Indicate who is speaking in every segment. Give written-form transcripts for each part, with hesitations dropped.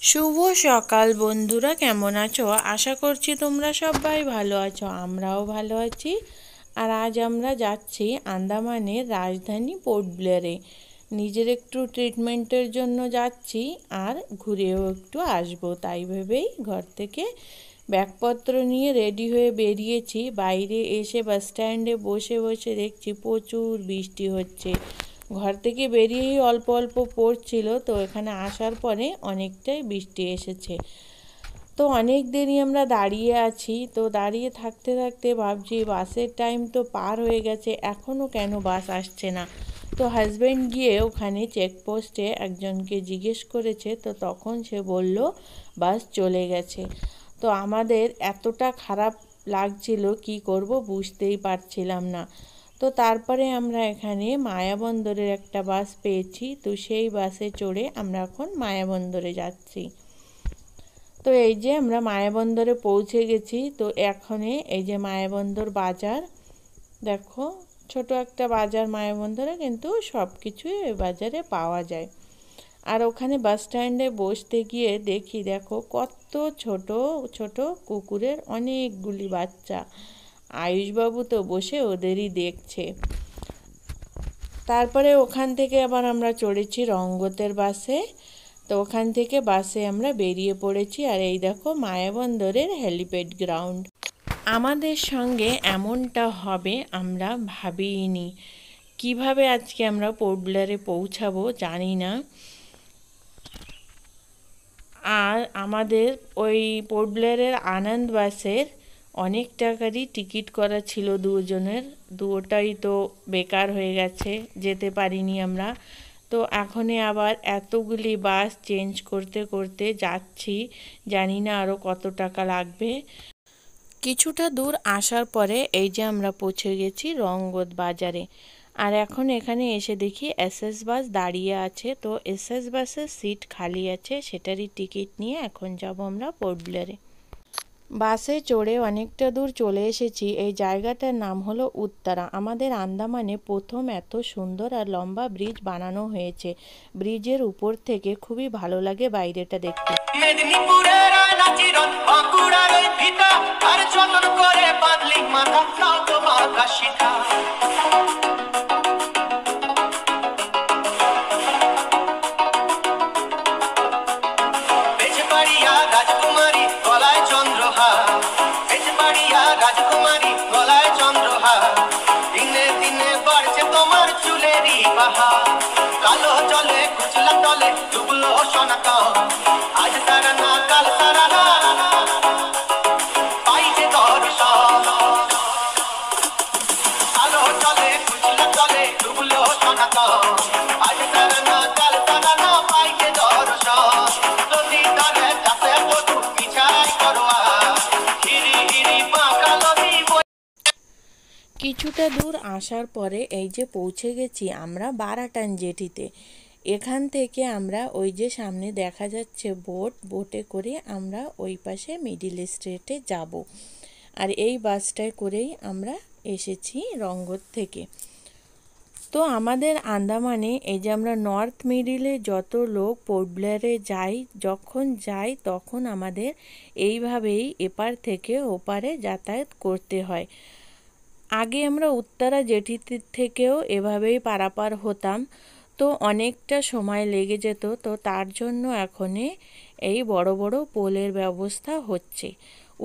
Speaker 1: শুভ সকাল বন্ধুরা, কেমন আছো? আশা করছি তোমরা সবাই ভালো আছো। আমরাও ভালো আছি। আর আজ আমরা যাচ্ছি আন্দামানের রাজধানী পোর্ট ব্লেয়ারে। নিজের একটু ট্রিটমেন্টের জন্য যাচ্ছি আর ঘুরেও একটু আসবো, তাই ভেবেই ঘর থেকে ব্যাগপত্র নিয়ে রেডি হয়ে বেরিয়েছি। বাইরে এসে বাস স্ট্যান্ডে বসে বসে দেখছি প্রচুর বৃষ্টি হচ্ছে। ঘর থেকে বেরিয়েই অল্প অল্প পড়ছিল, তো এখানে আসার পরে অনেকটাই বৃষ্টি এসেছে। তো অনেক দেরি আমরা দাঁড়িয়ে আছি। তো দাঁড়িয়ে থাকতে থাকতে ভাবছি বাসের টাইম তো পার হয়ে গেছে, এখনও কেন বাস আসছে না। তো হাজব্যান্ড গিয়ে ওখানে চেকপোস্টে একজনকে জিজ্ঞেস করেছে, তো তখন সে বলল বাস চলে গেছে। তো আমাদের এতটা খারাপ লাগছিল, কি করব বুঝতেই পারছিলাম না। তো তারপরে আমরা এখানে মায়াবন্দরের একটা বাস পেয়েছি, তো সেই বাসে চড়ে আমরা এখন মায়াবন্দরে যাচ্ছি। তো এই যে আমরা মায়াবন্দরে পৌঁছে গেছি। তো এখানে এই যে মায়াবন্দর বাজার, দেখো ছোট একটা বাজার মায়াবন্দরে, কিন্তু সব কিছুই ওই বাজারে পাওয়া যায়। আর ওখানে বাস স্ট্যান্ডে বসতে গিয়ে দেখি, দেখো কত ছোট ছোট কুকুরের অনেকগুলি বাচ্চা। আয়ুষবাবু তো বসে ওদেরই দেখছে। তারপরে ওখান থেকে আবার আমরা চড়েছি রঙ্গতের বাসে। তো ওখান থেকে বাসে আমরা বেরিয়ে পড়েছি। আর এই দেখো মায়াবন্দরের হেলিপ্যাড গ্রাউন্ড। আমাদের সঙ্গে এমনটা হবে আমরা ভাবিনি। কিভাবে আজকে আমরা পোর্ট ব্লেয়ারে পৌঁছাবো জানি না। আর আমাদের ওই পোর্ট ব্লেয়ারের আনন্দ বাসের অনেক টাকারই টিকিট করা ছিল দুজনের, দুটাই তো বেকার হয়ে গেছে, যেতে পারিনি আমরা। তো এখনই আবার এতগুলি বাস চেঞ্জ করতে করতে যাচ্ছি, জানি না আরও কত টাকা লাগবে। কিছুটা দূর আসার পরে এই যে আমরা পৌঁছে গেছি রঙ্গত বাজারে। আর এখন এখানে এসে দেখি এসএস বাস দাঁড়িয়ে আছে। তো এসএস বাসের সিট খালি আছে, সেটারই টিকিট নিয়ে এখন যাব আমরা পোর্ট ব্লেয়ারে। বাসে চড়ে অনেকটা দূর চলে এসেছি। এই জায়গাটার নাম হলো উত্তরা। আমাদের আন্দামানে প্রথম এত সুন্দর আর লম্বা ব্রিজ বানানো হয়েছে। ব্রিজের উপর থেকে খুবই ভালো লাগে বাইরেটা দেখতে। রাজকুমারী গলায় চন্দ্রহার, রাজকুমারী গলায় চন্দ্রহার, দিনে দিনে বাড়ছে তোমার চুলেরই বাহার, কালো জলে কুচলা তলে ডুবলো সোনাকা, আজ তারা না কাল তারা না পাইছে দর্শন, কালো জলে কুচলা তলে ডুবলো সোনাকা, আজ তারা না কাল তারা না পাইছে দর্শন, নদী তলে চাষে বধু মিছাই করোয়া, হিরি হিরি বাঁকা নদী। কিছুটা দূর আসার পরে এই যে পৌঁছে গেছি আমরা বারাটান জেটিতে। এখান থেকে আমরা ওই যে সামনে দেখা যাচ্ছে বোটে করে আমরা ওই পাশে মিডিল স্ট্রিটে যাব। আর এই বাসটায় করেই আমরা এসেছি রঙ্গত থেকে। তো আমাদের আন্দামানে এই যে আমরা নর্থ মিডিলে যত লোক পোর্ট ব্লেয়ারে যখন যাই তখন আমাদের এইভাবেই এপার থেকে ওপারে যাতায়াত করতে হয়। আগে আমরা উত্তরা জেটি থেকেও এভাবেই পারাপার হতাম, তো অনেকটা সময় লেগে যেত। তো তার জন্য এখনে এই বড় বড় পোলের ব্যবস্থা হচ্ছে।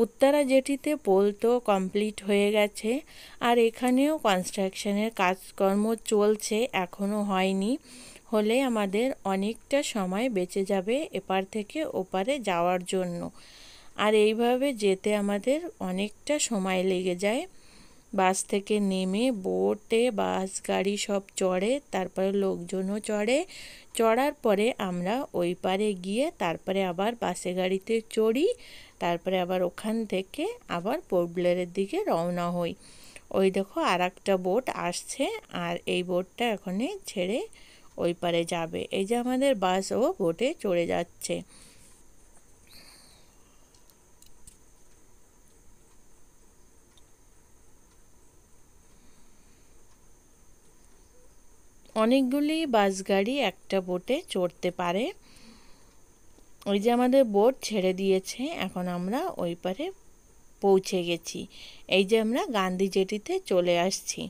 Speaker 1: উত্তরা জেটিতে পোল তো কমপ্লিট হয়ে গেছে, আর এখানেও কনস্ট্রাকশনের কাজকর্ম চলছে, এখনও হয়নি। হলে আমাদের অনেকটা সময় বেঁচে যাবে এপার থেকে ওপারে যাওয়ার জন্য। আর এইভাবে যেতে আমাদের অনেকটা সময় লেগে যায়। বাস থেকে নেমে বোটে বাস গাড়ি সব চড়ে, তারপরে লোকজনও চড়ে, চড়ার পরে আমরা ওই পারে গিয়ে তারপরে আবার বাসে গাড়িতে চড়ি, তারপরে আবার ওখান থেকে আবার পোর্ট ব্লেয়ারের দিকে রওনা হই। ওই দেখো আর একটা বোট আসছে, আর এই বোটটা এখানে ছেড়ে ওই পারে যাবে। এই যে আমাদের বাসও বোটে চড়ে যাচ্ছে। অনেকগুলি বাস গাড়ি একটা বোটে চড়তে পারে। ওই যে আমাদের বোট ছেড়ে দিয়েছে, এখন আমরা ওই পারে পৌঁছে গেছি। এই যে আমরা গান্ধী জেটিতে চলে আসছি।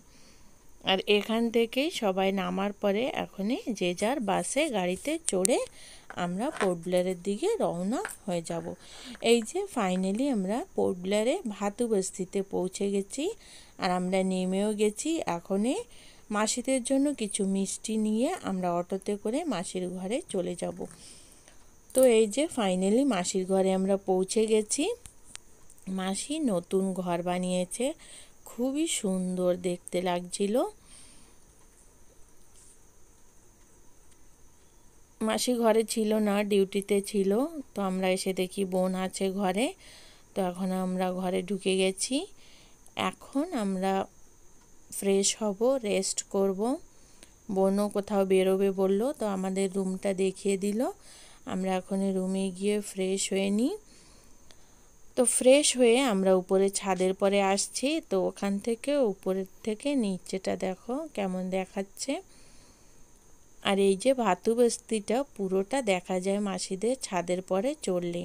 Speaker 1: আর এখান থেকেই সবাই নামার পরে এখনই যে যার বাসে গাড়িতে চড়ে আমরা পোর্ট ব্লেয়ারের দিকে রওনা হয়ে যাব। এই যে ফাইনালি আমরা পোর্ট ব্লেয়ারে ভাতু বস্তিতে পৌঁছে গেছি আর আমরা নেমেও গেছি। এখনই মাসিদের জন্য কিছু মিষ্টি নিয়ে আমরা অটোতে করে মাসির ঘরে চলে যাব। তো এই যে ফাইনালি মাসির ঘরে আমরা পৌঁছে গেছি। মাসি নতুন ঘর বানিয়েছে, খুবই সুন্দর দেখতে লাগছিল। মাসি ঘরে ছিল না, ডিউটিতে ছিল। তো আমরা এসে দেখি বোন আছে ঘরে। তো এখন আমরা ঘরে ঢুকে গেছি। এখন আমরা ফ্রেশ হব, রেস্ট করব। বোনও কোথাও বেরোবে বলল, তো আমাদের রুমটা দেখিয়ে দিল। আমরা এখন রুমে গিয়ে ফ্রেশ হয়ে নিই। তো ফ্রেশ হয়ে আমরা উপরে ছাদের পরে আসছি। তো ওখান থেকে উপরের থেকে নিচেটা দেখো কেমন দেখাচ্ছে। আর এই যে ভাতু বস্তিটা পুরোটা দেখা যায় মাসিদের ছাদের পরে চড়লে।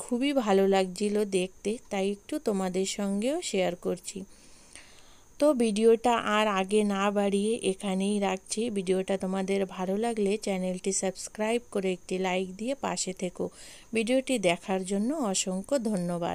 Speaker 1: খুবই ভালো লাগছিল দেখতে, তাই একটু তোমাদের সঙ্গেও শেয়ার করছি। তো ভিডিওটা আর আগে না বাড়িয়ে এখানেই রাখছি। ভিডিওটা তোমাদের ভালো লাগলে চ্যানেলটি সাবস্ক্রাইব করে একটি লাইক দিয়ে পাশে থেকো। ভিডিওটি দেখার জন্য অসংখ্য ধন্যবাদ।